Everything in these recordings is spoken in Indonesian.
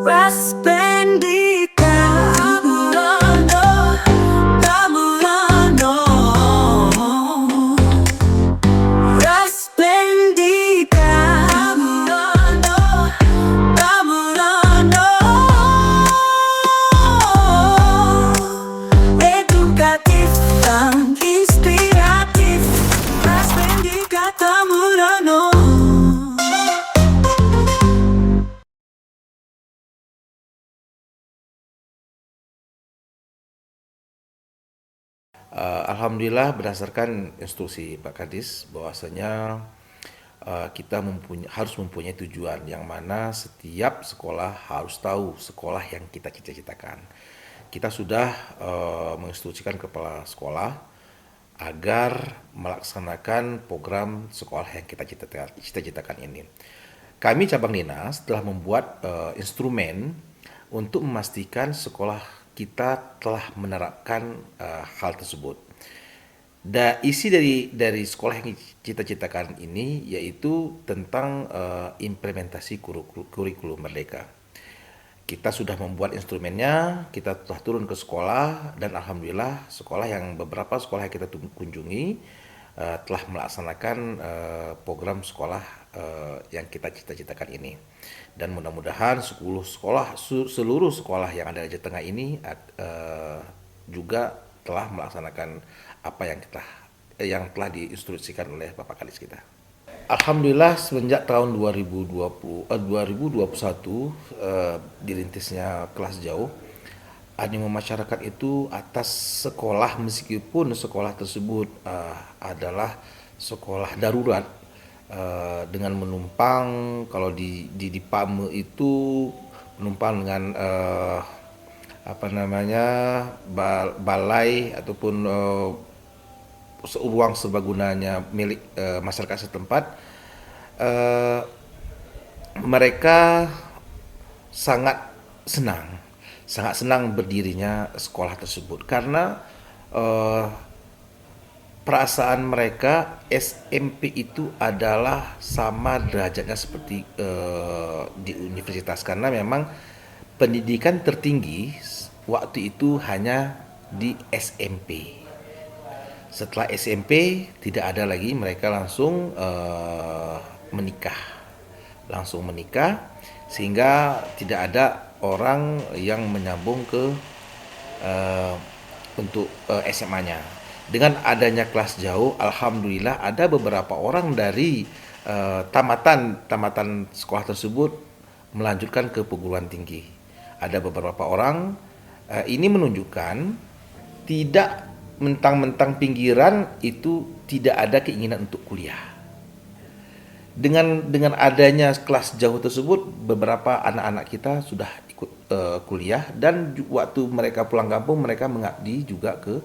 Rasplendika Amurano, Amurano. Rasplendika Amurano, Amurano. Edukatif dan inspiratif. Rasplendika Amurano. Alhamdulillah berdasarkan instruksi Pak Kadis bahwasanya kita harus mempunyai tujuan yang mana setiap sekolah harus tahu sekolah yang kita cita-citakan. Kita sudah menginstruksikan kepala sekolah agar melaksanakan program sekolah yang kita cita-citakan ini. Kami cabang dinas telah membuat instrumen untuk memastikan sekolah kita telah menerapkan hal tersebut. Isi dari sekolah yang cita-citakan ini yaitu tentang implementasi kurikulum Merdeka. Kita sudah membuat instrumennya, kita telah turun ke sekolah dan alhamdulillah beberapa sekolah yang kita kunjungi telah melaksanakan program sekolah yang kita cita-citakan ini. Dan mudah-mudahan seluruh sekolah yang ada di Jawa Tengah ini juga telah melaksanakan apa yang telah diinstruksikan oleh Bapak Kadis kita. Alhamdulillah semenjak tahun 2021 dirintisnya kelas jauh, animo masyarakat itu atas sekolah meskipun sekolah tersebut adalah sekolah darurat dengan menumpang kalau di PAME itu menumpang dengan balai ataupun ruang serbagunanya milik masyarakat setempat. Mereka sangat senang berdirinya sekolah tersebut karena perasaan mereka SMP itu adalah sama derajatnya seperti di universitas, karena memang pendidikan tertinggi waktu itu hanya di SMP. Setelah SMP tidak ada lagi, mereka langsung menikah sehingga tidak ada orang yang menyambung ke untuk SMA-nya. Dengan adanya kelas jauh, alhamdulillah ada beberapa orang dari tamatan sekolah tersebut melanjutkan ke perguruan tinggi. Ada beberapa orang, ini menunjukkan tidak mentang-mentang pinggiran itu tidak ada keinginan untuk kuliah. Dengan adanya kelas jauh tersebut, beberapa anak-anak kita sudah ikut kuliah dan waktu mereka pulang kampung mereka mengabdi juga ke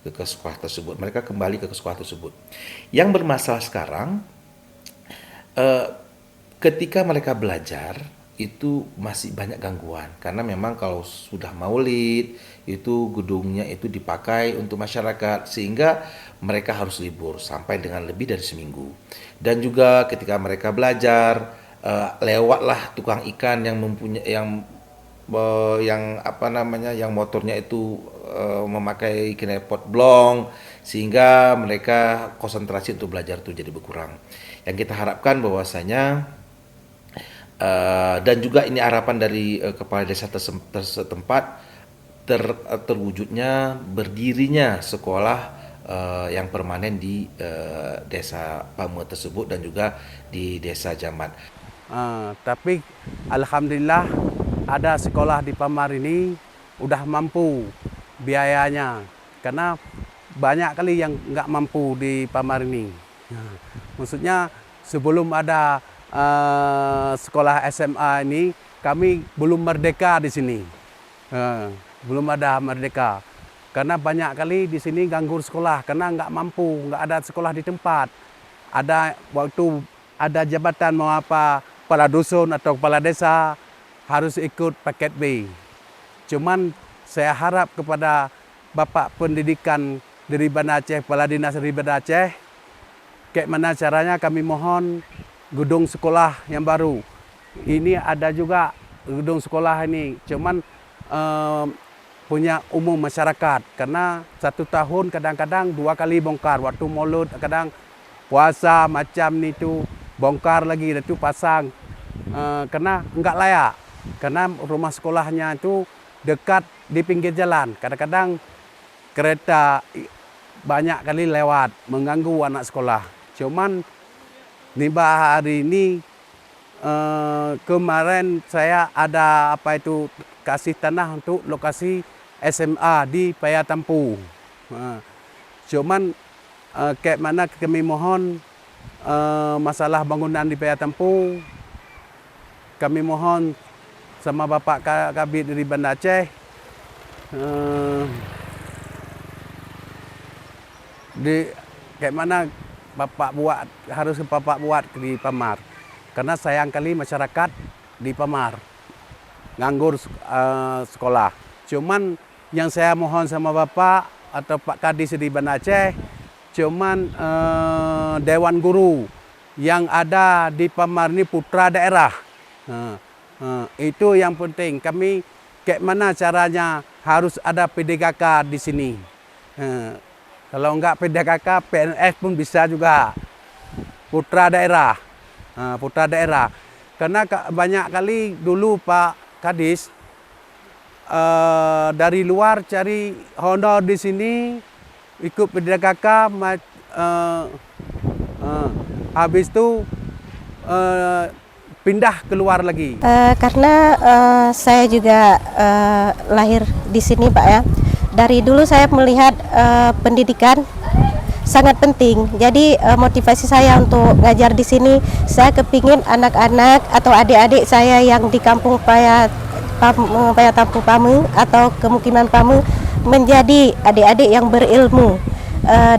sekolah tersebut. Mereka kembali ke sekolah tersebut. Yang bermasalah sekarang, ketika mereka belajar itu masih banyak gangguan karena memang kalau sudah maulid itu gedungnya itu dipakai untuk masyarakat sehingga mereka harus libur sampai dengan lebih dari seminggu. Dan juga ketika mereka belajar lewatlah tukang ikan yang yang motornya itu memakai knalpot blong sehingga mereka konsentrasi untuk belajar itu jadi berkurang. Yang kita harapkan bahwasanya dan juga ini harapan dari kepala desa setempat terwujudnya berdirinya sekolah yang permanen di desa PAME tersebut dan juga di desa Jamat. Tapi alhamdulillah ada sekolah di Pamar ini udah mampu biayanya karena banyak kali yang nggak mampu di Pamar ini. Maksudnya sebelum ada sekolah SMA ini kami belum merdeka di sini, belum ada merdeka karena banyak kali di sini ganggu sekolah karena nggak mampu, nggak ada sekolah di tempat. Ada waktu ada jabatan mau apa kepala dusun atau kepala desa harus ikut paket B. Cuman saya harap kepada Bapak Pendidikan dari Banda Aceh, Kepala Dinas dari Banda Aceh, kayak mana caranya kami mohon gedung sekolah yang baru. Ini ada juga gedung sekolah ini, cuman punya umum masyarakat, karena 1 tahun kadang-kadang 2 kali bongkar, waktu Maulud kadang puasa macam ni tu bongkar lagi dan tu pasang, karena enggak layak, karena rumah sekolahnya itu dekat di pinggir jalan, kadang-kadang kereta banyak kali lewat mengganggu anak sekolah. Cuman tiba hari ini kemarin saya ada apa itu kasih tanah untuk lokasi SMA di Payatampu. Cuman kayak mana kami mohon masalah bangunan di Payatampu, kami mohon sama Bapak Kabid dari Banda Aceh kayak mana Bapak buat, harus Bapak buat di Pamar. Karena sayang kali masyarakat di Pamar nganggur sekolah. Cuman yang saya mohon sama Bapak atau Pak Kadis di Banda Aceh, cuman Dewan Guru yang ada di Pamar ini putra daerah. Itu yang penting. Kami kayak mana caranya harus ada PDKK di sini. Kalau enggak PDKK, PNS pun bisa juga. Putra daerah. Putra daerah. Karena banyak kali dulu Pak Kadis dari luar cari honor di sini, ikut PDKK, habis itu pindah keluar lagi. Karena saya juga lahir di sini Pak ya. Dari dulu saya melihat pendidikan sangat penting. Jadi motivasi saya untuk ngajar di sini, saya kepingin anak-anak atau adik-adik saya yang di kampung Payatampu Pame atau kemukiman Pame menjadi adik-adik yang berilmu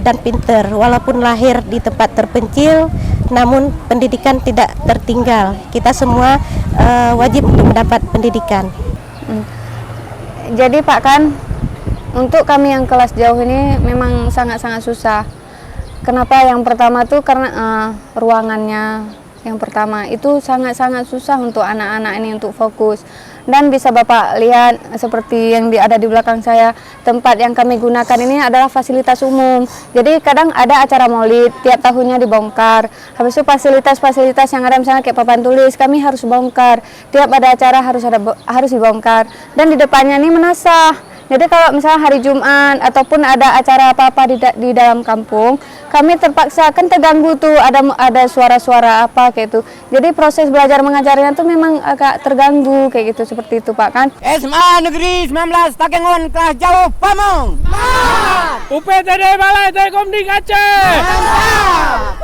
dan pinter. Walaupun lahir di tempat terpencil, namun pendidikan tidak tertinggal. Kita semua wajib untuk mendapat pendidikan. Jadi Pak Kan, untuk kami yang kelas jauh ini memang sangat-sangat susah. Kenapa? Yang pertama tuh karena ruangannya yang pertama itu sangat-sangat susah untuk anak-anak ini untuk fokus. Dan bisa Bapak lihat seperti yang ada di belakang saya, tempat yang kami gunakan ini adalah fasilitas umum. Jadi kadang ada acara maulid, tiap tahunnya dibongkar. Habis itu fasilitas-fasilitas yang ada misalnya kayak papan tulis, kami harus bongkar. Tiap ada acara harus dibongkar. Dan di depannya ini menasah. Jadi kalau misalnya hari Jumat ataupun ada acara apa-apa di dalam kampung, kami terpaksa kan terganggu tuh, ada suara-suara apa kayak itu. Jadi proses belajar mengajarnya tuh memang agak terganggu kayak gitu, seperti itu Pak Kan. SMA Negeri 19 Takengon kelas jauh Pamong. UPTD Balai Telekomunikasi Aceh.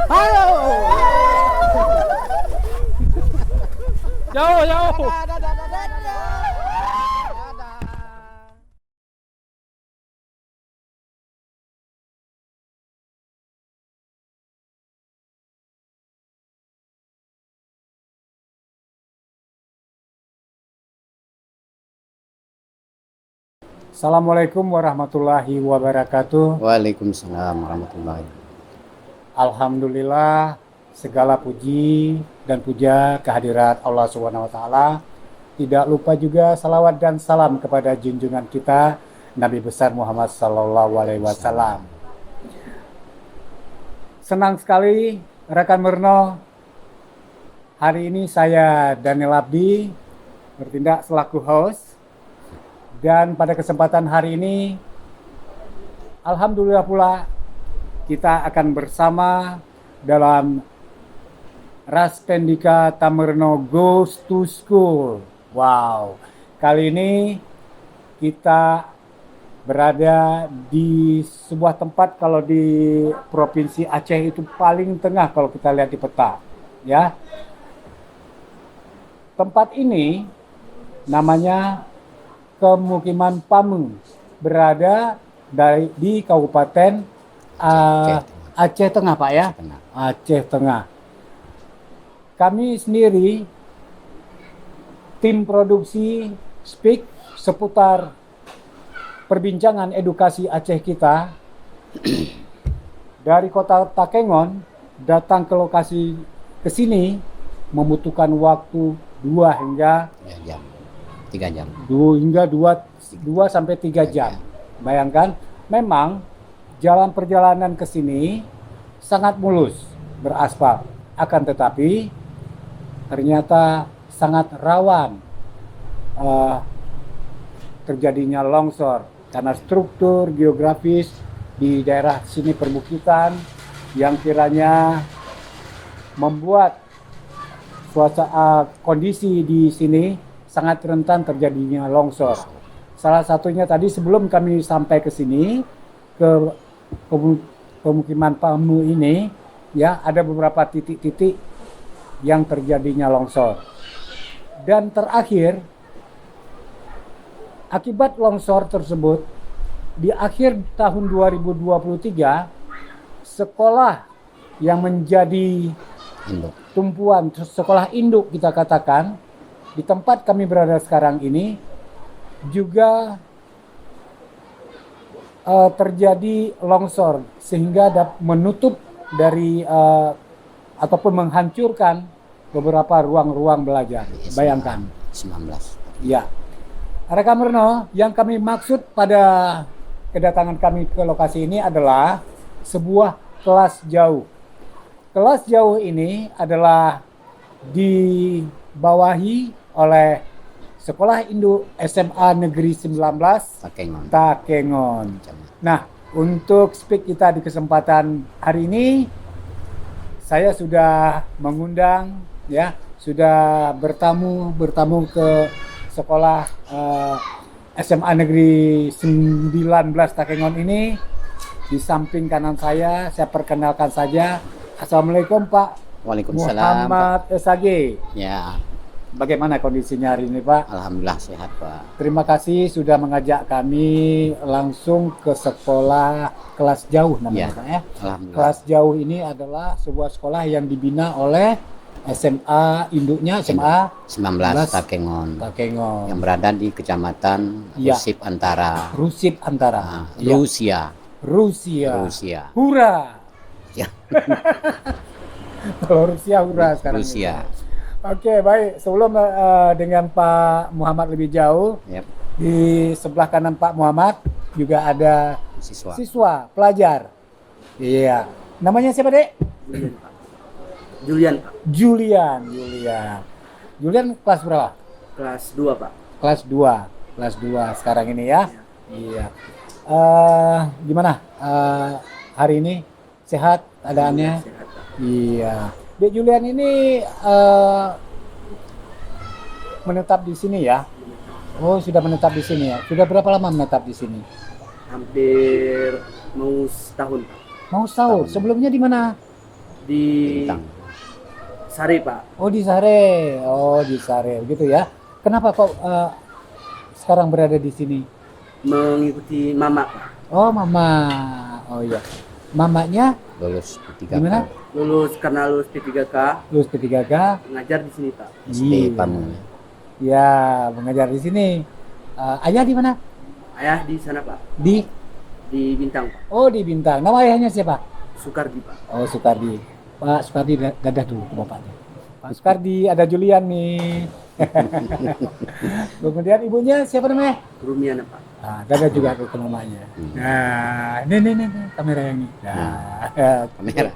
Halo. Jauh. Assalamualaikum warahmatullahi wabarakatuh. Waalaikumsalam warahmatullahi. Alhamdulillah, segala puji dan puja kehadirat Allah Subhanahu wa taala. Tidak lupa juga salawat dan salam kepada junjungan kita Nabi besar Muhammad sallallahu alaihi wasallam. Senang sekali rekan Murno. Hari ini saya Daniel Abdi bertindak selaku host. Dan pada kesempatan hari ini, alhamdulillah pula kita akan bersama dalam Raspendika Tamerno Goes to School. Wow, kali ini kita berada di sebuah tempat, kalau di Provinsi Aceh itu paling tengah kalau kita lihat di peta, ya. Tempat ini namanya Kemukiman Pame, berada di Kabupaten Aceh Tengah, Pak ya. Aceh Tengah. Kami sendiri tim produksi Speak seputar perbincangan edukasi Aceh kita dari kota Takengon datang ke lokasi ke sini membutuhkan waktu 2 hingga 3 jam. Hingga 2 sampai 3 jam. Bayangkan, memang jalan perjalanan ke sini sangat mulus, beraspal. Akan tetapi ternyata sangat rawan terjadinya longsor karena struktur geografis di daerah sini perbukitan yang kiranya membuat kondisi di sini sangat rentan terjadinya longsor. Salah satunya tadi sebelum kami sampai ke sini ke pemukiman Pamu ini, ya ada beberapa titik-titik yang terjadinya longsor. Dan terakhir, akibat longsor tersebut di akhir tahun 2023, sekolah yang menjadi tumpuan sekolah induk kita katakan di tempat kami berada sekarang ini juga terjadi longsor sehingga menutup dari ataupun menghancurkan beberapa ruang-ruang belajar. Bayangkan. 19. Ya. Rekan Murno, yang kami maksud pada kedatangan kami ke lokasi ini adalah sebuah kelas jauh. Kelas jauh ini adalah dibawahi oleh Sekolah Induk SMA Negeri 19 Takengon. Nah, untuk speak kita di kesempatan hari ini, saya sudah mengundang, ya, sudah bertamu ke sekolah SMA Negeri 19 Takengon ini. Di samping kanan saya perkenalkan saja. Assalamualaikum Pak. Waalaikumsalam. Muhammad SAG. Ya, Bagaimana kondisinya hari ini Pak? alhamdulillah sehat Pak. Terima kasih sudah mengajak kami langsung ke sekolah kelas jauh namanya Ya, Pak ya. alhamdulillah. Kelas jauh ini adalah sebuah sekolah yang dibina oleh SMA induknya SMA 19 Takengon Takengon. yang berada di Kecamatan Ya. Rusip Antara. Rusip Antara. Ya. Rusia. Hura. Ya. Kalau Rusia hura sekarang. Rusia. Ini. Oke, baik. Sebelum dengan Pak Muhammad lebih jauh, Yep. di sebelah kanan Pak Muhammad juga ada Siswa. pelajar. Iya. Namanya siapa, Dek? Julian, Pak. Julian kelas berapa? Kelas 2, Pak. Kelas 2 sekarang ini ya. Iya. Gimana hari ini? Sehat keadaannya? Sehat, Pak. Iya. Dek Julian ini menetap di sini ya? Oh, sudah menetap di sini ya. Sudah berapa lama menetap di sini? Hampir mau setahun, Pak. Mau setahun. Sebelumnya di mana? Di Bintang. Sari, Pak. Oh, di Sare. Gitu ya. Kenapa kok sekarang berada di sini? Mengikuti mama, Pak. Oh, mama. Oh iya. Mamanya Lulus P3K. gimana? Lulus karena lulus P3K, Lulus P3K. ngajar di sini, Pak. SD Pamu. Ya, mengajar di sini. Ayah di mana? Ayah di sana, Pak. Di Bintang, Pak. Oh, di Bintang. Nama ayahnya siapa? Sukardi, Pak. Oh, Sukardi. Pak Sukardi dadah dulu ke bapaknya. Pak Sukardi, ada Julian nih. Kemudian ibunya siapa namanya? Rumiana, Pak. Nah, dadah juga ke mamanya. Nah, ini kamera yang ini. Nah, Kamera.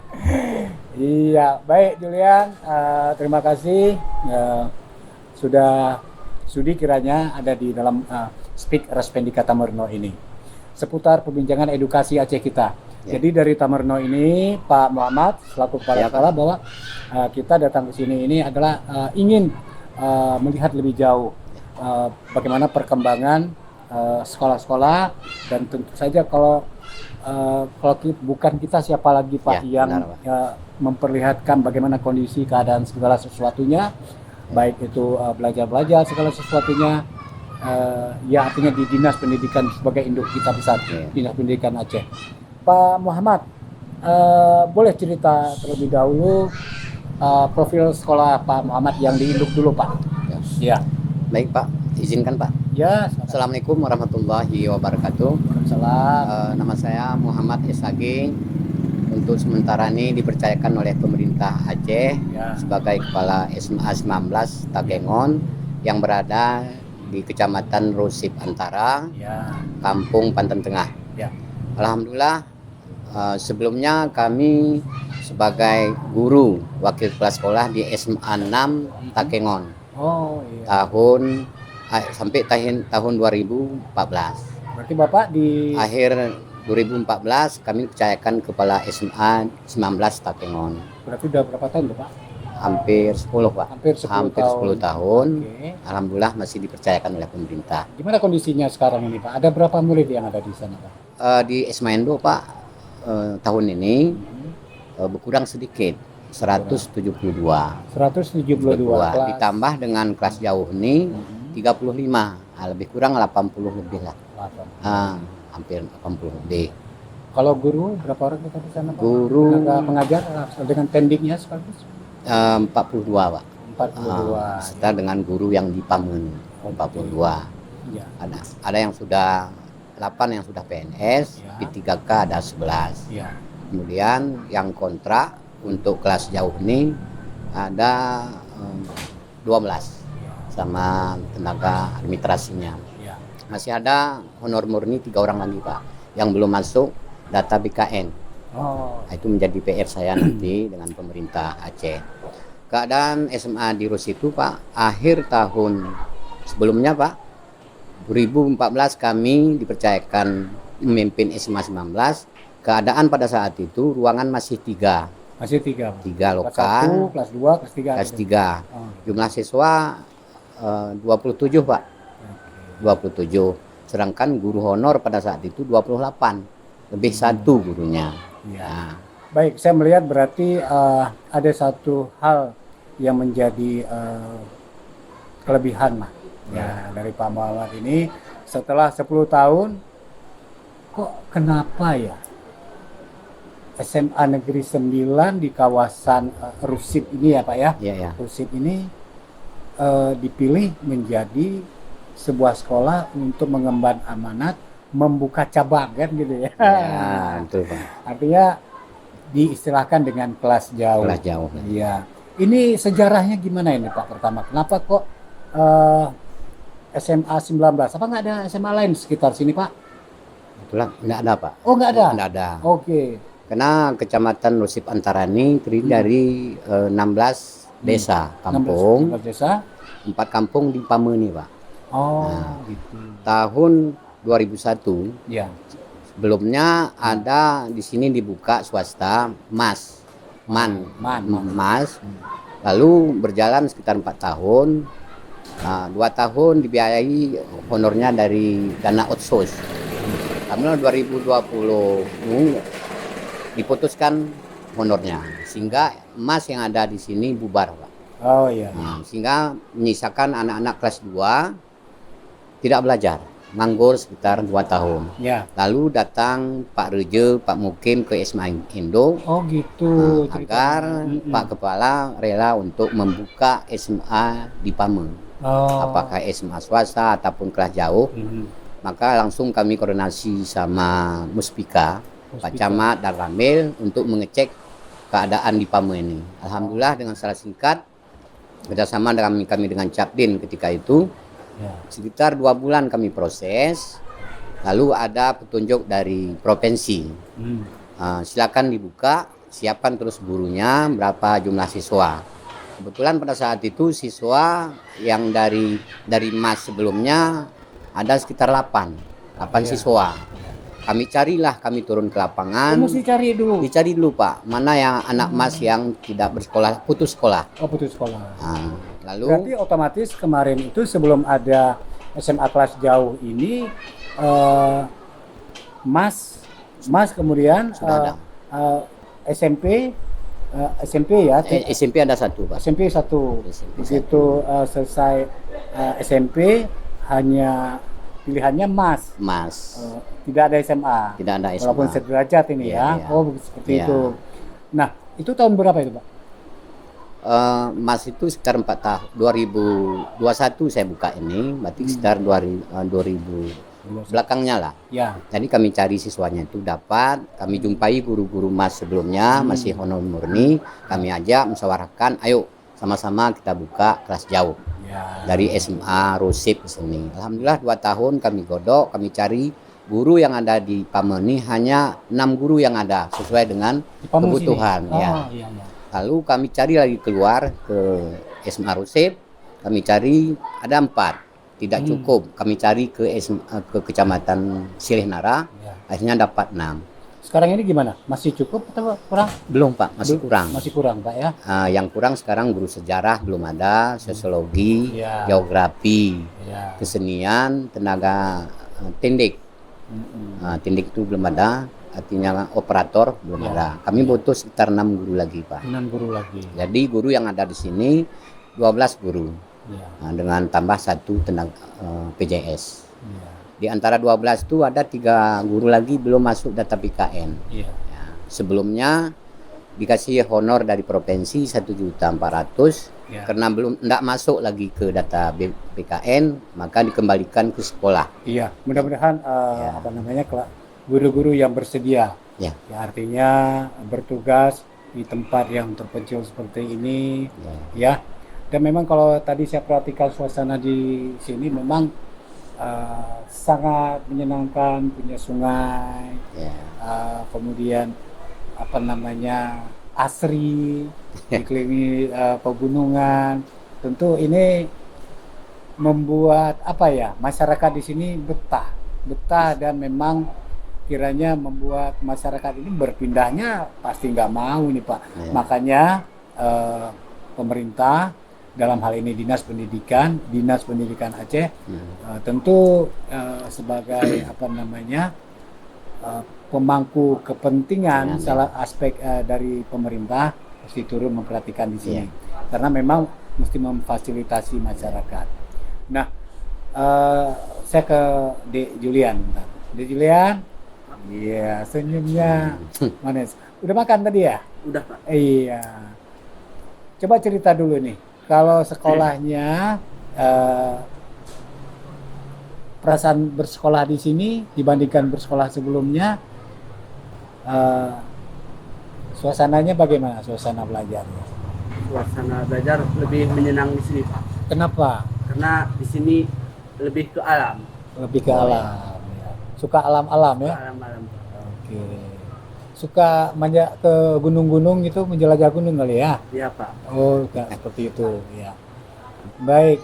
iya, baik Julian. Terima kasih sudah sudi kiranya ada di dalam Speak Raspendika Tamarno ini seputar perbincangan edukasi Aceh kita. Ya. Jadi dari Tamarno ini Pak Muhammad selaku kepala Ya, Pak. sekolah bahwa kita datang ke sini ini adalah ingin melihat lebih jauh bagaimana perkembangan sekolah-sekolah, dan tentu saja kalau bukan kita siapa lagi Pak Ya, yang benar, Pak. memperlihatkan bagaimana kondisi keadaan segala sesuatunya, baik itu belajar segala sesuatunya, ya artinya di Dinas Pendidikan sebagai induk kita besar, Ya. Dinas Pendidikan Aceh. Pak Muhammad, boleh cerita terlebih dahulu profil sekolah Pak Muhammad yang diinduk dulu Pak. Ya. Ya. Baik Pak, izinkan Pak. Ya, Assalamualaikum warahmatullahi wabarakatuh. salam. Nama saya Muhammad SAG. Untuk sementara ini dipercayakan oleh pemerintah Aceh Ya. sebagai kepala SMA 19 Takengon yang berada di Kecamatan Rusip Antara, Ya. Kampung Panten Tengah. Ya. Alhamdulillah, sebelumnya kami sebagai guru wakil kepala sekolah di SMA 6 Takengon Oh iya. sampai tahun 2014. Berarti Bapak di Akhir 2014 kami percayakan kepala SMA 19 Takengon. berarti udah berapa tahun Bapak? Hampir 10 Pak. Hampir 10 10 tahun. Oke. Alhamdulillah masih dipercayakan oleh pemerintah. Gimana kondisinya sekarang ini Pak? Ada berapa murid yang ada di sana Pak? Di SMA Endo Pak, tahun ini berkurang sedikit, 172. 172 kelas. Ditambah dengan kelas jauh ini 35, lebih kurang 80 lebih lah. Hampir 80 lebih. Kalau guru berapa orang kita di sana Pak? Guru Tenaga pengajar dengan pendingnya sekaligus? 42 Pak. 42. Serta dengan guru yang di Pamen 42. Iya. Ada yang sudah 8 yang sudah PNS, Ya. P3K ada 11. Iya. Kemudian yang kontrak untuk kelas jauh ini ada 12 sama tenaga administrasinya. Iya. Masih ada honor murni 3 orang lagi Pak yang belum masuk data BKN. Oh. Nah, itu menjadi PR saya nanti dengan pemerintah Aceh. Keadaan SMA di Rus itu Pak, akhir tahun sebelumnya Pak, 2014 kami dipercayakan memimpin SMA 19. Keadaan pada saat itu ruangan masih 3. Masih 3. 3 Kelas lokal, 1, kelas 2, kelas 3. kelas 3. Oh. Jumlah siswa 27 Pak. 27. Sedangkan guru honor pada saat itu 28. Lebih 1 gurunya. Iya. Nah, Baik, saya melihat berarti ada satu hal yang menjadi kelebihan lah ya dari Pak Muhammad ini setelah 10 tahun kok kenapa ya SMA Negeri 9 di kawasan Rusip ini ya Pak ya? iya ya. Rusip ini dipilih menjadi sebuah sekolah untuk mengemban amanat membuka cabang kan gitu ya. Ya, betul Pak. Artinya diistilahkan dengan kelas jauh. Kelas jauh. Iya. Ini sejarahnya gimana ini Pak pertama? Kenapa kok SMA 19? Apa nggak ada SMA lain sekitar sini Pak? Itulah enggak ada Pak. Oh nggak ada? Enggak ada. Oke. Karena Kecamatan Rusip Antara ini terdiri dari 16 desa, kampung, 16 desa. 4 kampung di Pameni Pak. Oh Nah. gitu. Tahun 2001 Ya. sebelumnya ada di sini dibuka swasta MAS. MAS. Lalu berjalan sekitar 4 tahun. 2 tahun dibiayai honornya dari dana otsus. Kemudian 2020 diputuskan honornya sehingga MAS yang ada di sini bubar Pak. Oh iya. Sehingga menyisakan anak-anak kelas 2 tidak belajar, nganggur sekitar 2 tahun. Ya. Lalu datang Pak Reje, Pak Mukim ke SMA Indo Oh gitu. agar Pak Kepala rela untuk membuka SMA di Pame. Oh. Apakah SMA swasta ataupun kelas jauh. Maka langsung kami koordinasi sama Muspika, Pak Camat dan Ramil untuk mengecek keadaan di Pame ini. Alhamdulillah dengan secara singkat kerjasama dengan kami dengan Capdin ketika itu. Ya. Sekitar 2 bulan kami proses, lalu ada petunjuk dari provinsi. Silakan dibuka, siapkan terus gurunya, berapa jumlah siswa. Kebetulan pada saat itu siswa yang dari MAS sebelumnya ada sekitar 8 siswa. Kami turun ke lapangan. Mesti cari dulu. Dicari dulu Pak, mana yang anak MAS yang tidak bersekolah, putus sekolah. Oh putus sekolah. Lalu Berarti otomatis kemarin itu sebelum ada SMA kelas jauh ini Mas kemudian Sudah ada. SMP ya SMP ada 1 Pak. SMP 1 SMP begitu selesai SMP hanya pilihannya Mas tidak ada SMA Tidak ada SMA. walaupun sederajat ini Iya, ya. iya. Oh seperti Iya. itu. Nah itu tahun berapa itu Pak? MAS itu sekitar 4 tahun. 2021 saya buka ini, berarti sekitar 2000 belakangnya lah. Ya. Jadi kami cari siswanya itu dapat, kami jumpai guru-guru MAS sebelumnya masih honor murni, kami ajak musyawarahkan, ayo sama-sama kita buka kelas jauh. Ya. dari SMA Rusip ke sini. Alhamdulillah 2 tahun kami godok, kami cari guru yang ada di Pame ini hanya 6 guru yang ada sesuai dengan Di Pame kebutuhan. sini? Ya. Oh, iya, iya. Lalu kami cari lagi keluar ke SMA Rusip, kami cari ada 4, tidak cukup. Kami cari ke ke Kecamatan Silih-Nara, Ya. akhirnya dapat 6. Sekarang ini gimana? Masih cukup atau kurang? Belum Pak, masih kurang. Masih kurang Pak ya. Yang kurang sekarang guru sejarah belum ada, sosiologi, Ya. geografi, Ya. kesenian, tenaga tindik. Tindik itu belum ada, artinya operator belum Ya. ada. Kami butuh sekitar 6 guru lagi Pak. 6 guru lagi. Jadi guru yang ada di sini 12 guru. Ya. Dengan tambah 1 tenaga PJS. Ya. Di antara 12 itu ada 3 guru lagi belum masuk data PKN. Iya. Ya, sebelumnya dikasih honor dari provinsi 1.400.000 Ya. karena belum tidak masuk lagi ke data PKN, maka dikembalikan ke sekolah. Iya, mudah-mudahan apa namanya guru-guru yang bersedia. Ya. Ya, artinya bertugas di tempat yang terpencil seperti ini, ya. Dan memang kalau tadi saya perhatikan suasana di sini memang sangat menyenangkan, punya sungai, kemudian apa namanya asri, dikelilingi pegunungan. Tentu ini membuat apa ya, masyarakat di sini betah dan memang kiranya membuat masyarakat ini berpindahnya pasti nggak mau nih Pak. Makanya pemerintah dalam hal ini Dinas Pendidikan Aceh tentu sebagai apa namanya pemangku kepentingan salah aspek dari pemerintah mesti turun memperhatikan di sini karena memang mesti memfasilitasi masyarakat. Nah, saya ke Dek Julian. Dek Julian, iya senyumnya manis. Udah makan tadi ya? Udah Pak. Iya. Coba cerita dulu nih. Kalau sekolahnya perasaan bersekolah di sini dibandingkan bersekolah sebelumnya, suasananya bagaimana? Suasana belajarnya? Suasana belajar lebih menyenang di sini Pak. Kenapa? Karena di sini lebih ke alam. Lebih ke alam. Ya. Suka alam-alam ya? Alam-alam. Oke. Suka ke gunung-gunung gitu, menjelajah gunung kali ya? Iya Pak. Oh, seperti itu ya. Baik,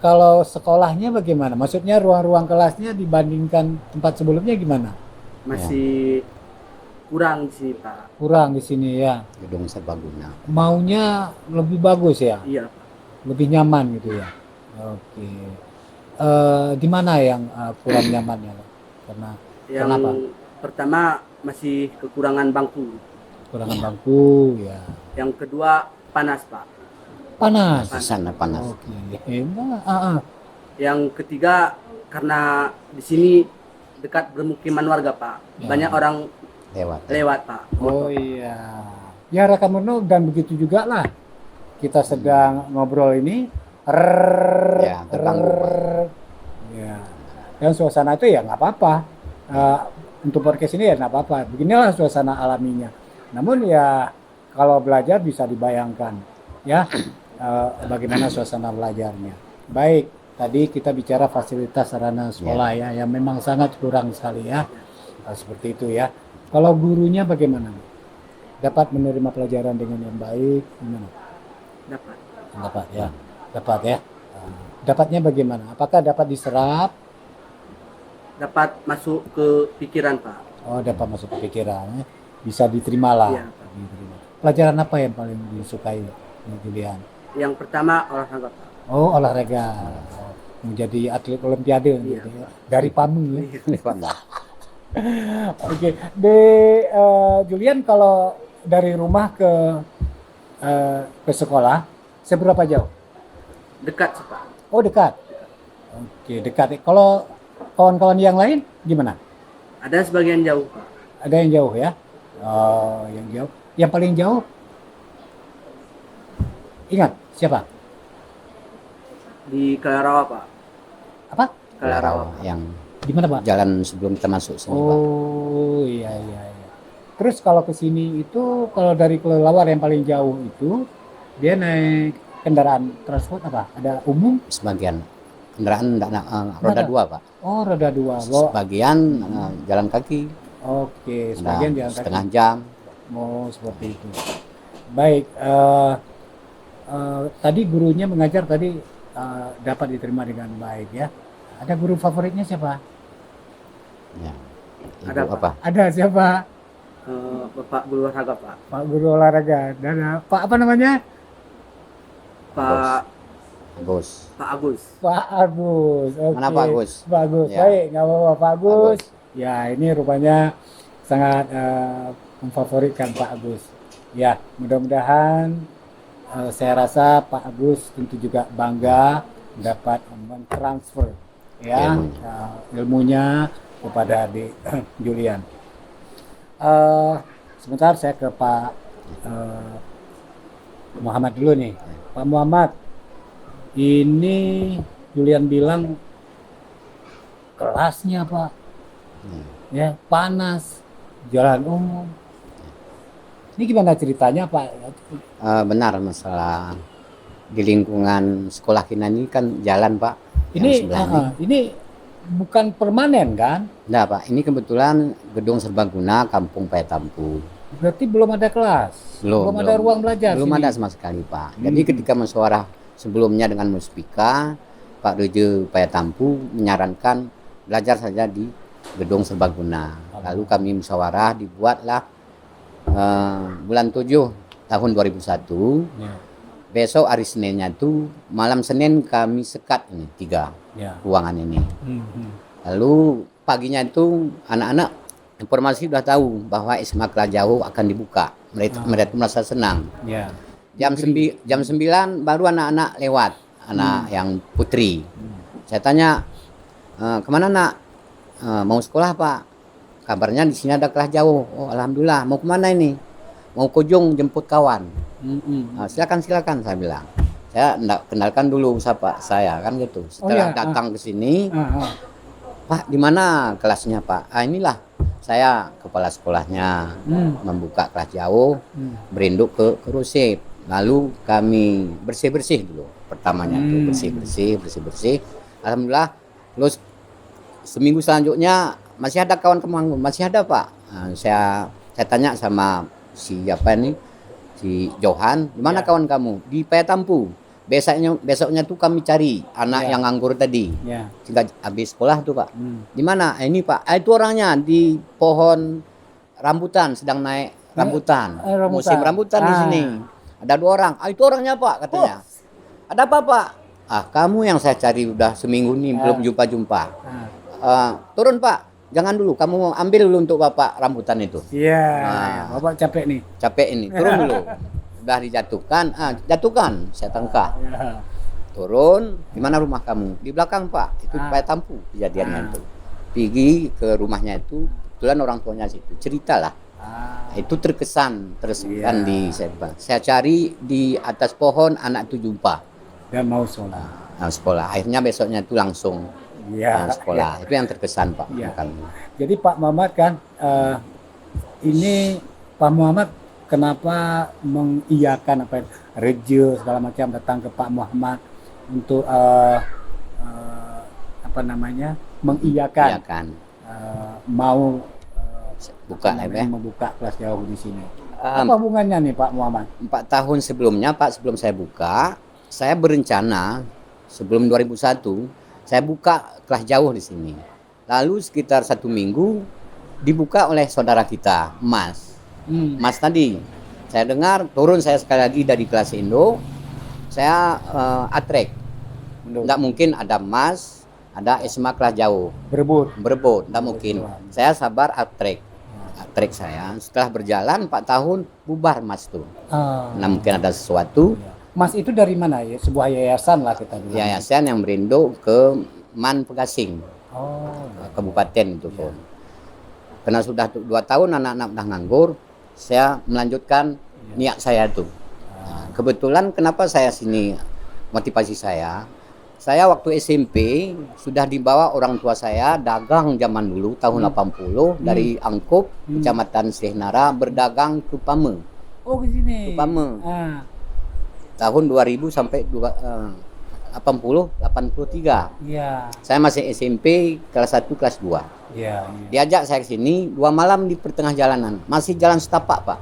kalau sekolahnya bagaimana? Maksudnya ruang-ruang kelasnya dibandingkan tempat sebelumnya gimana? Masih kurang sih Pak. Kurang di sini ya. Gedung serbaguna. Maunya lebih bagus ya? Iya Pak. Lebih nyaman gitu ya. Oke. Di mana yang kurang nyamannya? Kenapa? Pertama masih kekurangan bangku. Kekurangan bangku ya. Yang kedua panas Pak. Panas. Sana panas. Oke. Yang ketiga karena di sini dekat permukiman warga Pak. Banyak orang lewat Pak. Oh iya. Ya rekan Murno dan begitu juga lah. Kita sedang ngobrol ini. Terganggu. Ya. Dan suasana itu ya nggak apa-apa. Untuk podcast ini ya nggak apa-apa. Beginilah suasana alaminya. Namun ya kalau belajar bisa dibayangkan ya bagaimana suasana belajarnya. Baik, tadi kita bicara fasilitas sarana sekolah ya yang memang sangat kurang sekali ya. Seperti itu ya. Kalau gurunya bagaimana? Dapat menerima pelajaran dengan yang baik? Gimana? Dapat. Dapat ya. Dapat ya. Dapatnya bagaimana? Apakah dapat diserap? Dapat masuk ke pikiran Pak. Oh, dapat masuk ke pikiran. Bisa diterima lah. Iya. Pelajaran apa yang paling disukai Julian? Yang pertama olahraga Pak. Oh, olahraga. Menjadi atlet olimpiade gitu ya. Dari PAMU ya. Oke, Julian kalau dari rumah ke sekolah seberapa jauh? Dekat sih Pak. Oh, dekat. Oke, dekat. Kalau kawan-kawan yang lain gimana? Ada sebagian jauh Pak. Ada yang jauh ya? Oh, yang jauh. Yang paling jauh? Ingat, siapa? Di Kalarawa Pak. Apa? Kalarawa. Yang di mana Pak? Jalan sebelum kita masuk sini Pak. Oh, iya. Terus kalau ke sini itu kalau dari Kelelawar yang paling jauh itu dia naik kendaraan transport apa? Ada umum? Sebagian kendaraan roda Ada. 2 Pak. Oh, roda 2. Bawa. Sebagian jalan kaki. Oke, Ada sebagian jalan kaki. setengah jam. Oh, seperti itu. Baik, tadi gurunya mengajar tadi dapat diterima dengan baik ya. Ada guru favoritnya siapa? Ya. Ibu Ada, Pak. apa? Ada siapa? Bapak guru olahraga, Pak. Pak guru olahraga. Dan Pak apa namanya? Pak Agus. Pak Agus. Pak Agus. Oke. Mana Pak Agus? Pak Agus. Ya. Baik, nggak apa-apa Pak Agus. Agus. Ya, ini rupanya sangat memfavoritkan Pak Agus. Ya, mudah-mudahan saya rasa Pak Agus tentu juga bangga dapat mentransfer ya ilmunya kepada adik Julian. Sebentar saya ke Pak Muhammad dulu nih. Pak Muhammad, ini Julian bilang kelasnya Pak, ya panas, jalan umum. Ini gimana ceritanya Pak? Benar masalah di lingkungan sekolah kita ini kan jalan Pak. Ini ini bukan permanen kan? Nah Pak, ini kebetulan gedung serbaguna Kampung Payatampu. Berarti belum ada kelas, belum ada ruang belajar. Belum sini. ada sama sekali Pak. Jadi ketika musyawarah sebelumnya dengan Muspika, Pak Reje Payatampu menyarankan belajar saja di gedung serbaguna. Lalu kami musyawarah dibuatlah bulan 7 tahun 2001. Ya. Besok hari Seninnya itu malam Senin kami sekat ini 3 Ya. ruangan ini. Lalu paginya itu anak-anak informasi sudah tahu bahwa SMA Kelas Jauh akan dibuka. Mereka merasa senang. Ya. Jam 9 baru anak-anak lewat, anak yang putri. Saya tanya, kemana nak? Mau sekolah Pak? Kabarnya di sini ada kelas jauh. Oh alhamdulillah. Mau kemana ini? Mau ke Ujung jemput kawan. Silakan saya bilang. Saya kenalkan dulu siapa saya kan gitu. Setelah datang ke sini, Pak di mana kelasnya Pak? Inilah saya kepala sekolahnya membuka kelas jauh, berinduk ke Rusip. Lalu kami bersih dulu. Pertamanya tuh bersih. Alhamdulillah. Terus seminggu selanjutnya masih ada kawan kemanggung, masih ada Pak. Saya tanya sama siapa ini, si Johan, di mana kawan kamu? Di Payatampu. Besoknya tuh kami cari anak yang nganggur tadi. Sehingga habis sekolah tuh Pak. Di mana? Ini Pak. Itu orangnya di pohon rambutan, sedang naik rambutan. Musim rambutan di sini. Ada 2 orang. Itu orangnya Pak katanya. Ada apa Pak? Kamu yang saya cari udah seminggu nih belum jumpa. Turun Pak. Jangan dulu, kamu ambil dulu untuk Bapak rambutan itu. Iya, Bapak capek nih. Capek ini, turun dulu. Udah dijatuhkan, jatuhkan, saya tangkap. Turun, di mana rumah kamu? Di belakang Pak, itu Payatampu kejadiannya itu. Pergi ke rumahnya itu, kebetulan orang tuanya situ, ceritalah. Itu terkesan di saya cari di atas pohon, anak itu jumpa. Dan mau sekolah. Sekolah, akhirnya besoknya itu langsung sekolah. Itu yang terkesan Pak. Jadi Pak Muhammad kan ini Pak Muhammad kenapa mengiyakan Reje segala macam datang ke Pak Muhammad untuk mengiyakan mau membuka kelas jauh di sini. Apa hubungannya nih Pak Muhammad? 4 tahun sebelumnya Pak, sebelum saya buka, saya berencana sebelum 2001 saya buka kelas jauh di sini. Lalu sekitar 1 minggu dibuka oleh saudara kita, Mas. Mas tadi, saya dengar turun saya sekali lagi dari kelas Indo, saya atrek. Tidak mungkin ada Mas, ada SMA kelas jauh. Berebut, tidak mungkin. Saya sabar atrek saya. Setelah berjalan 4 tahun bubar Mas tuh. Nah mungkin ada sesuatu. Mas itu dari mana ya? Sebuah yayasan lah kita bilang. Yayasan yang berinduk ke Man Pegasing, kabupaten itu pun. Karena sudah 2 tahun anak-anak udah nganggur, saya melanjutkan niat saya tuh. Kebetulan kenapa saya sini, motivasi saya waktu SMP sudah dibawa orang tua saya dagang zaman dulu tahun 80 dari Angkup, Kecamatan Sehnara berdagang ke Pame. Oh ke sini. Ke Pame. tahun 2000 sampai 83. Iya. Saya masih SMP kelas 1 kelas 2. Iya. Diajak saya ke sini 2 malam di pertengah jalanan. Masih jalan setapak, Pak.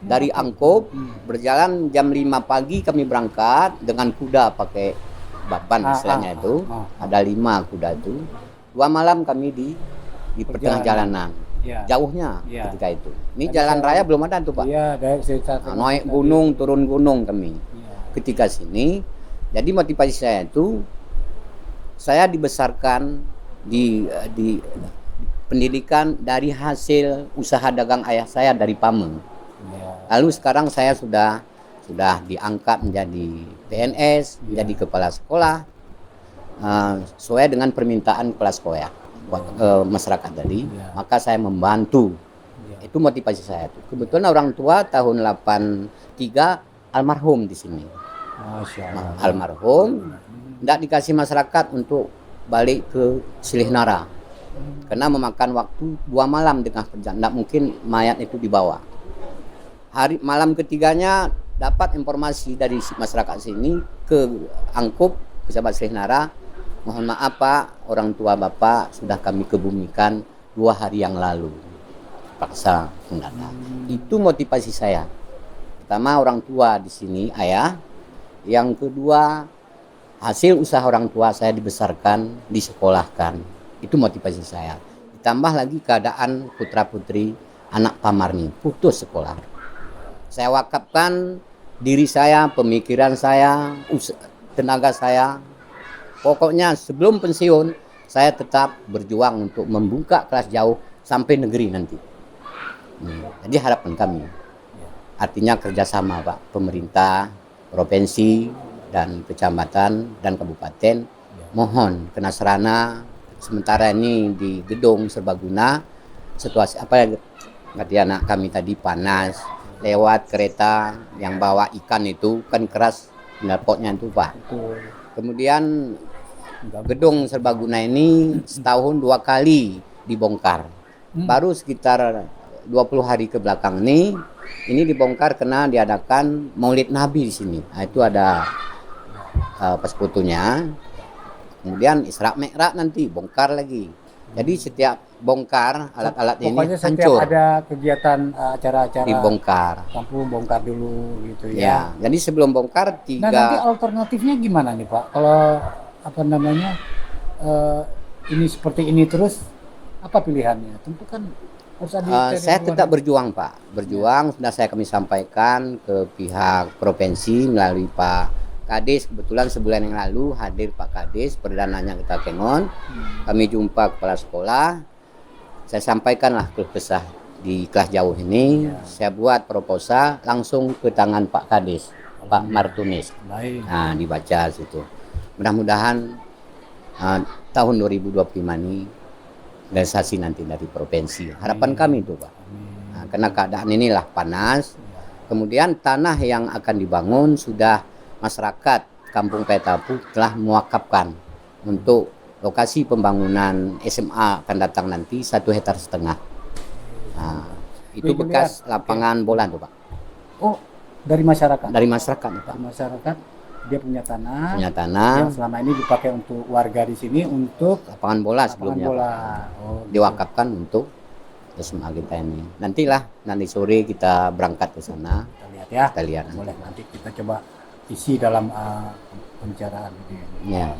Dari Angkop berjalan jam 5 pagi kami berangkat dengan kuda pakai baban istilahnya itu. Ada 5 kuda itu. 2 malam kami di pertengah jalanan. Ya. Jauhnya Ya. ketika itu. Ini jalan raya belum ada tuh, Pak. Iya, dari Naik gunung, turun gunung kami. Iya. Ketika sini, jadi motivasi saya itu saya dibesarkan di pendidikan dari hasil usaha dagang ayah saya dari Pameng. Ya. Lalu sekarang saya sudah diangkat menjadi PNS, menjadi kepala sekolah, sesuai dengan permintaan kepala sekolah masyarakat tadi. Maka saya membantu. Itu motivasi saya tuh. Kebetulan orang tua tahun 83 almarhum di sini. Almarhum, tidak dikasih masyarakat untuk balik ke Silih-Nara. Karena memakan waktu 2 malam dengan perjalanan, tidak mungkin mayat itu dibawa. Malam ketiganya dapat informasi dari masyarakat sini ke Angkop, pejabat Silih-Nara. Mohon maaf Pak, orang tua Bapak sudah kami kebumikan 2 hari yang lalu. Paksa mendadak. Itu motivasi saya. Pertama orang tua di sini, ayah. Yang kedua, hasil usaha orang tua saya dibesarkan, disekolahkan. Itu motivasi saya. Ditambah lagi keadaan putra-putri anak Pamarni, putus sekolah. Saya wakafkan diri saya, pemikiran saya, tenaga saya. Pokoknya sebelum pensiun, saya tetap berjuang untuk membuka kelas jauh sampai negeri nanti. Jadi harapan kami, artinya kerjasama Pak, pemerintah, provinsi, dan kecamatan, dan kabupaten, mohon kena sarana. Sementara ini di gedung serbaguna, situasi apa yang kata anak kami tadi panas, lewat kereta yang bawa ikan itu kan keras knalpotnya itu Pak. Kemudian gedung serbaguna ini setahun 2 kali dibongkar. Baru sekitar 20 hari ke belakang ini dibongkar karena diadakan Maulid Nabi di sini. Nah, itu ada persekutunya. Kemudian Isra Mi'raj nanti bongkar lagi. Jadi setiap bongkar alat-alat ini pokoknya setiap hancur. ada kegiatan acara-acara Dibongkar. kampung bongkar dulu gitu ya. Ya, jadi sebelum bongkar 3. Nah nanti alternatifnya gimana nih Pak? Kalau apa namanya ini seperti ini terus apa pilihannya? Tentu kan harus ada. Saya tetap berjuang Pak, berjuang. Sudah kami sampaikan ke pihak provinsi melalui Pak Kades. Kebetulan sebulan yang lalu hadir Pak Kades, perdananya kita Kengon. Kami jumpa kepala sekolah. Saya sampaikanlah keluh kesah di kelas jauh ini. Saya buat proposal langsung ke tangan Pak Kades, Pak Martunis. Nah, dibaca situ. Mudah-mudahan tahun 2025 ini realisasi nanti dari provinsi. Harapan kami itu Pak. Nah, karena keadaan inilah panas. Kemudian tanah yang akan dibangun sudah masyarakat Kampung Kaitapu telah mewakafkan untuk lokasi pembangunan SMA akan datang nanti 1,5 hektar. Nah, itu bekas lapangan bola tuh Pak. Oh, dari masyarakat? Dari masyarakat Pak. Dari masyarakat, dia punya tanah. Punya tanah. Yang selama ini dipakai untuk warga di sini untuk lapangan bola sebelumnya. Bola. Oh, diwakafkan untuk SMA kita ini. Nanti sore kita berangkat ke sana. Kita lihat ya. Kita lihat. Boleh nanti kita coba isi dalam pembicaraan gitu ya.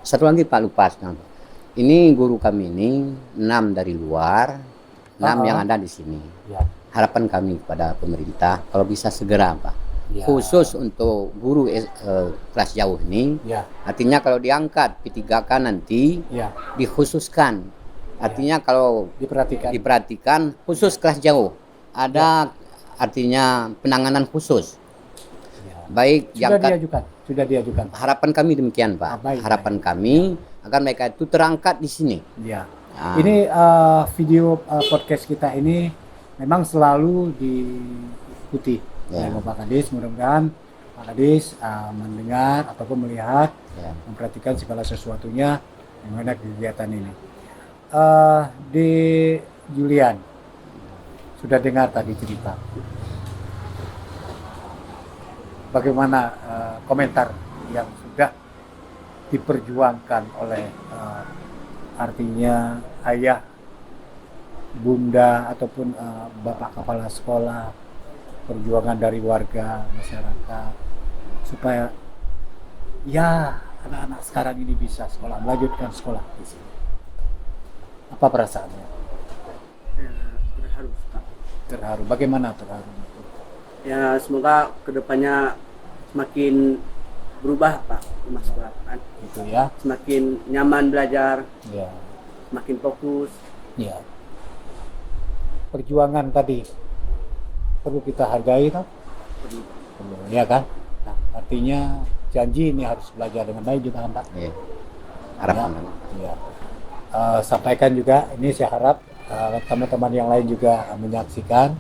Satu lagi Pak lupa sekarang. Ini guru kami ini 6 dari luar, 6 yang ada di sini. Ya. Harapan kami kepada pemerintah kalau bisa segera Pak. Ya. Khusus untuk guru kelas jauh ini. Ya. Artinya kalau diangkat P3K nanti dikhususkan. Artinya kalau diperhatikan khusus kelas jauh. Ada artinya penanganan khusus. Baik sudah diajukan. Harapan kami demikian Pak. Harapan kami agar mereka itu terangkat di sini. Ya. Ini video podcast kita ini memang selalu diikuti oleh Bapak Kades. Mudah-mudahan Pak Kades mendengar ataupun melihat, memperhatikan segala sesuatunya mengenai kegiatan ini. Di Julian sudah dengar tadi cerita. bagaimana komentar yang sudah diperjuangkan oleh artinya ayah, bunda ataupun bapak kepala sekolah, perjuangan dari warga masyarakat supaya ya anak-anak sekarang ini bisa sekolah, melanjutkan sekolah di sini. Apa perasaannya? Ya, terharu Pak. Terharu. Bagaimana terharu? Ya semoga kedepannya semakin berubah Pak rumah sekolah kan. Gitu ya. Semakin nyaman belajar, Ya. semakin fokus. Ya. Perjuangan tadi perlu kita hargai kan? Perlu, ya kan? Nah, artinya janji ini harus belajar dengan baik juga kan Pak? Iya. Harapan. Ya. Sampaikan juga, ini saya harap teman-teman yang lain juga menyaksikan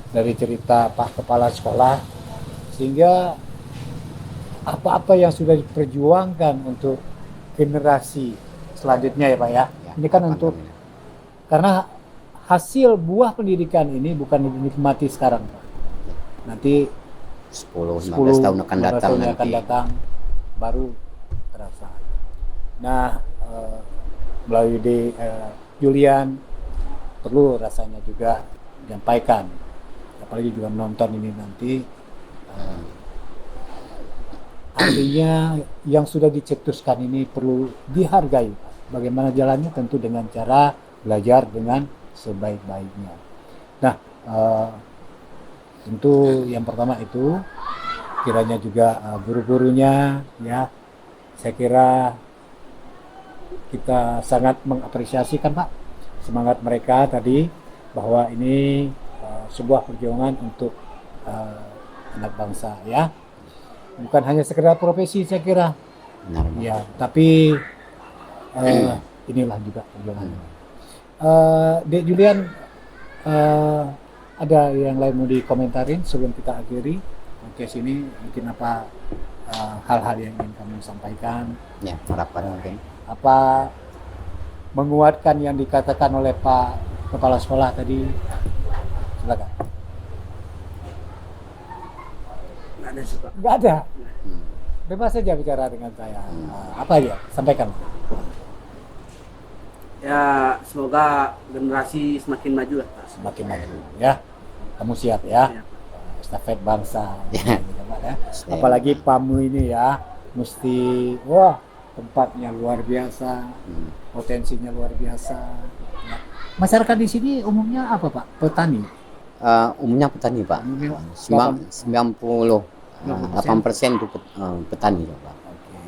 dari cerita Pak Kepala Sekolah, sehingga apa-apa yang sudah diperjuangkan untuk generasi selanjutnya ya Pak ya. Ini kan untuk, karena hasil buah pendidikan ini bukan dinikmati sekarang Pak. Nanti 10-15 tahun akan datang nanti. Baru terasa. Nah, melalui Julian perlu rasanya juga menyampaikan, apalagi juga menonton ini nanti, artinya yang sudah dicetuskan ini perlu dihargai. Bagaimana jalannya? Tentu dengan cara belajar dengan sebaik-baiknya. Nah, tentu yang pertama itu kiranya juga guru-gurunya ya, saya kira kita sangat mengapresiasi kan Pak semangat mereka tadi, bahwa ini sebuah perjuangan untuk anak bangsa ya, bukan hanya sekedar profesi saya kira. Benar. Ya, tapi inilah juga perjuangannya. Dek Julian, ada yang lain mau dikomentarin sebelum kita akhiri podcast ini? Mungkin apa hal-hal yang ingin kamu sampaikan? Ya, harapan mungkin. Apa menguatkan yang dikatakan oleh Pak Kepala Sekolah tadi? Silakan. Nggak ada sih Pak. Nggak ada. Bebas saja bicara dengan saya. Apa aja? Sampaikan. Ya semoga generasi semakin maju lah Pak. Semakin maju ya. Kamu siap ya? Siap. Estafet bangsa. Ya. Ya. Apalagi PAMU ini ya, mesti wah tempatnya luar biasa, potensinya luar biasa. Ya. Masyarakat di sini umumnya apa Pak? Petani. Umumnya petani Pak. Umumnya 98% itu petani Pak. Oke.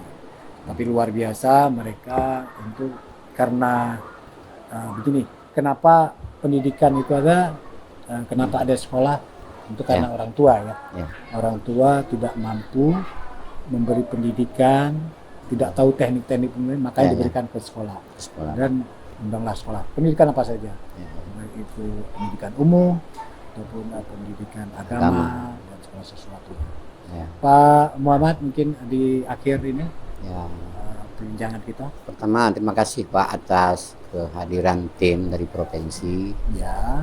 Tapi luar biasa mereka tentu karena begini. Kenapa pendidikan itu ada? Kenapa ada sekolah? Itu karena orang tua ya. Orang tua tidak mampu memberi pendidikan, tidak tahu teknik-teknik pendidikan, makanya diberikan ke sekolah. Dan undanglah sekolah. Pendidikan apa saja? Baik itu pendidikan umum ataupun pendidikan agama dan segala sesuatu. Pak Muhammad, mungkin di akhir ini perbincangan kita. Pertama, terima kasih Pak atas kehadiran tim dari provinsi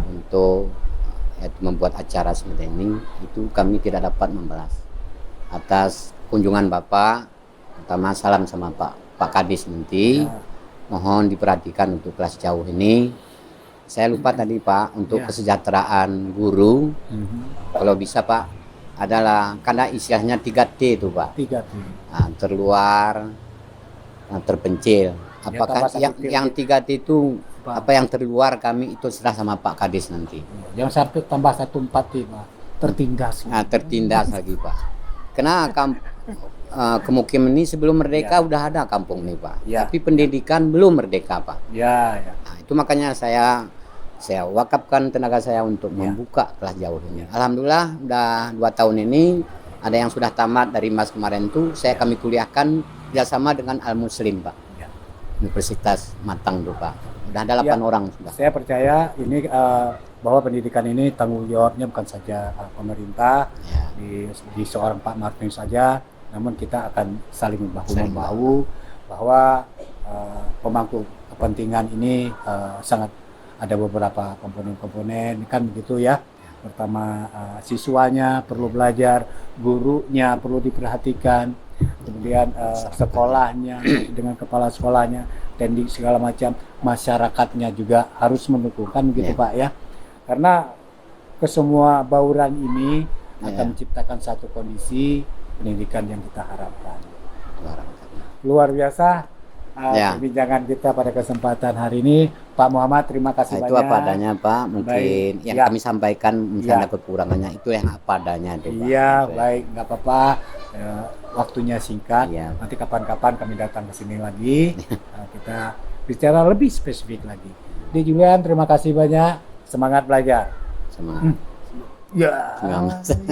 untuk membuat acara seperti ini. Itu kami tidak dapat membalas. Atas kunjungan Bapak, pertama salam sama Pak Kadis nanti. Mohon diperhatikan untuk kelas jauh ini. Saya lupa tadi Pak untuk kesejahteraan guru. Kalau bisa Pak, adalah karena istilahnya 3T itu Pak. 3T. Nah, terluar, terpencil. Apakah yang 3T itu apa yang terluar kami itu serah sama Pak Kadis nanti. Jangan sampai tambah 1 4T Pak. Tertindas. Nah, tertindas lagi Pak. Karena kemungkinan ini sebelum merdeka udah ada kampung nih Pak. Tapi pendidikan belum merdeka Pak. Nah, itu makanya saya wakafkan tenaga saya untuk membuka kelas jauh ini. Alhamdulillah udah 2 tahun ini ada yang sudah tamat dari Mas kemarin tuh kami kuliahkan kerjasama dengan Al Muslim Pak. Universitas Matang tuh Pak. Udah ada 8 orang sudah. Saya percaya ini bahwa pendidikan ini tanggung jawabnya bukan saja pemerintah di seorang Pak Martin saja, namun kita akan saling membahu bahwa pemangku kepentingan ini sangat ada beberapa komponen-komponen kan begitu ya. Pertama siswanya perlu belajar, gurunya perlu diperhatikan, kemudian sekolahnya dengan kepala sekolahnya, teknik segala macam, masyarakatnya juga harus mendukung kan gitu Pak ya. Karena kesemua bauran ini akan menciptakan satu kondisi pendidikan yang kita harapkan. Luar biasa perbincangan kita pada kesempatan hari ini. Pak Muhammad, terima kasih banyak. Itu apa adanya Pak, mungkin yang kami sampaikan misalnya kekurangannya itu yang apa adanya. Iya, baik, nggak apa-apa. Waktunya singkat. Nanti kapan-kapan kami datang ke sini lagi. Kita bicara lebih spesifik lagi. Di Julian, terima kasih banyak. Semangat belajar. Semangat. Ya,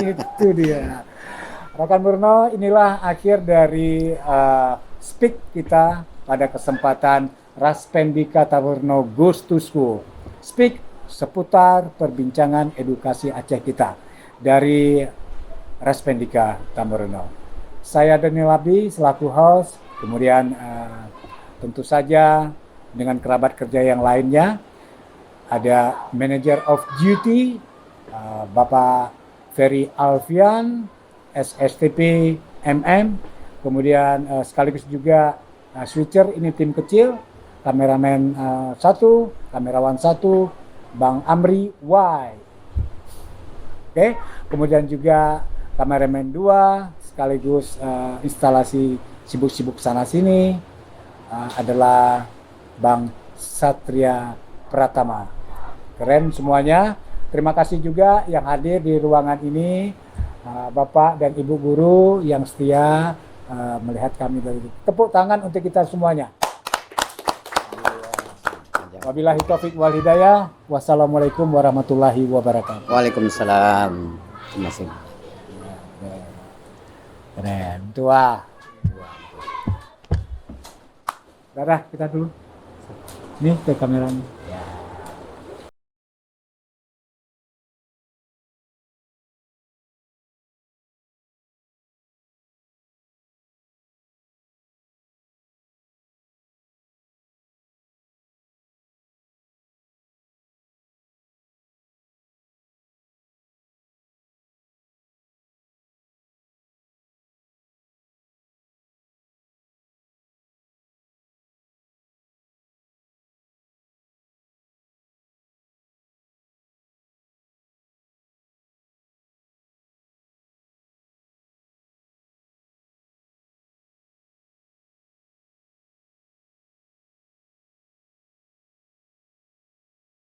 itu dia. Rekan Purno, inilah akhir dari speak kita pada kesempatan Raspendika Tamurno Goes to School. Speak seputar perbincangan edukasi Aceh kita dari Raspendika Tamurno. Saya Daniel Abi selaku host, kemudian tentu saja dengan kerabat kerja yang lainnya, ada Manager of Duty, Bapak Ferry Alfian, SSTP MM, kemudian sekaligus juga switcher, ini tim kecil, kameramen 1, kamerawan 1, Bang Amri Y. Oke, kemudian juga kameramen 2, sekaligus instalasi sibuk-sibuk sana sini adalah Bang Satria Pratama. Keren semuanya. Terima kasih juga yang hadir di ruangan ini, Bapak dan Ibu guru yang setia melihat kami dari tepuk tangan untuk kita semuanya. Wabillahi taufiq wal hidayah. Wassalamualaikum warahmatullahi wabarakatuh. Waalaikumsalam. Terima kasih. Keren, tua. Dadah, kita dulu. Nih ke kameranya.